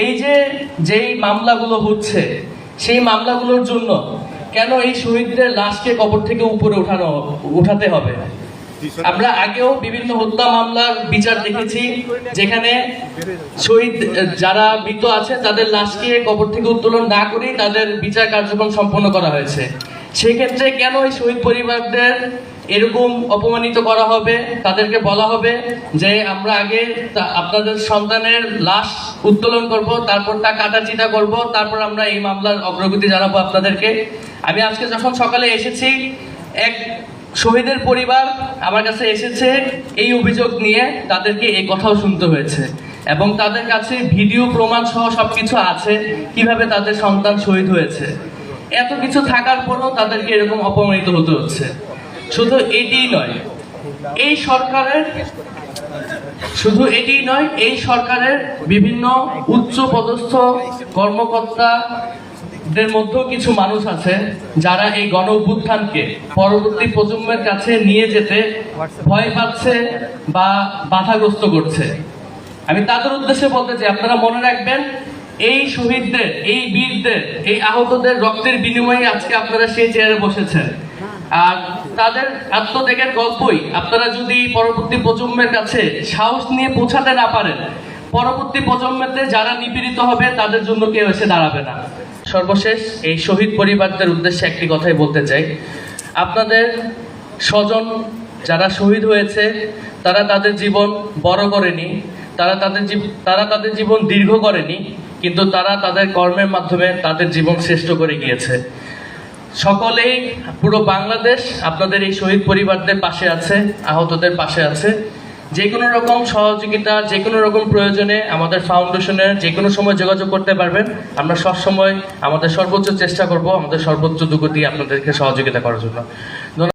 এই যে যেই মামলাগুলো হচ্ছে সেই মামলাগুলোর জন্য কেন এই শহীদদের লাশকে কবর থেকে উপরে উঠাতে হবে? আমরা আগেও বিভিন্ন হত্যা মামলার বিচার দেখেছি, যেখানে শহীদ যারা মৃত আছে তাদের লাশকে কবর থেকে উত্তোলন না করেই তাদের বিচার কার্যক্রম সম্পন্ন করা হয়েছে। সেক্ষেত্রে কেন এই শহীদ পরিবারদের এরকম অপমানিত করা হবে? তাদেরকে বলা হবে যে আমরা আগে আপনাদের সন্তানের লাশ উত্তোলন করব, তারপর তা কাটাচিটা করব, তারপর আমরা এই মামলার অগ্রগতি জানাবো আপনাদেরকে। আমি আজকে যখন সকালে এসেছি, এক শহীদের পরিবার আমার কাছে এসেছে এই অভিযোগ নিয়ে, তাদেরকে এই কথাও শুনতে হয়েছে এবং তাদের কাছে ভিডিও প্রমাণ সহ সবকিছু আছে কিভাবে তাদের সন্তান শহীদ হয়েছে। এত কিছু থাকার পরও তাদেরকে এরকম অপমানিত হতে হচ্ছে। শুধু এটিই নয়, এই সরকারের বিভিন্ন উচ্চ পদস্থ কর্মকর্তাদের মধ্যেও কিছু মানুষ আছে যারা এই গণ অভ্যুত্থানকে পরবর্তী প্রজন্মের কাছে নিয়ে যেতে ভয় পাচ্ছে বা বাধাগ্রস্ত করছে। আমি তাদের উদ্দেশ্যে বলতে চাই, আপনারা মনে রাখবেন, এই শহীদদের, এই বীরদের, এই আহতদের রক্তের বিনিময়ে আজকে আপনারা সেই চেয়ারে বসেছেন। আর তাদের আত্মত্যাগের গল্পই আপনারা যদি পরবর্তী প্রজন্মের কাছে সাহস নিয়ে পৌঁছাতে না পারেন, পরবর্তী প্রজন্মেতে যারা নিপীড়িত হবে তাদের জন্য কেউ এসে দাঁড়াবে না। সর্বশেষ এই শহীদ পরিবারদের উদ্দেশ্যে একটি কথাই বলতে চাই, আপনাদের স্বজন যারা শহীদ হয়েছে তারা তাদের জীবন বড় করেনি, তারা তাদের জীবন দীর্ঘ করেনি, কিন্তু তারা তাদের কর্মের মাধ্যমে তাদের জীবন শ্রেষ্ঠ করে গিয়েছে। সকলেই, পুরো বাংলাদেশ আপনাদের এই শহীদ পরিবারদের পাশে আছে, আহতদের পাশে আছে। যে কোনো রকম সহযোগিতা, যে কোনো রকম প্রয়োজনে আমাদের ফাউন্ডেশনের যে কোনো সময় যোগাযোগ করতে পারবেন। আমরা সবসময় আমাদের সর্বোচ্চ চেষ্টা করব, আমাদের সর্বোচ্চ দুঃখ দিয়ে আপনাদেরকে সহযোগিতা করার জন্য।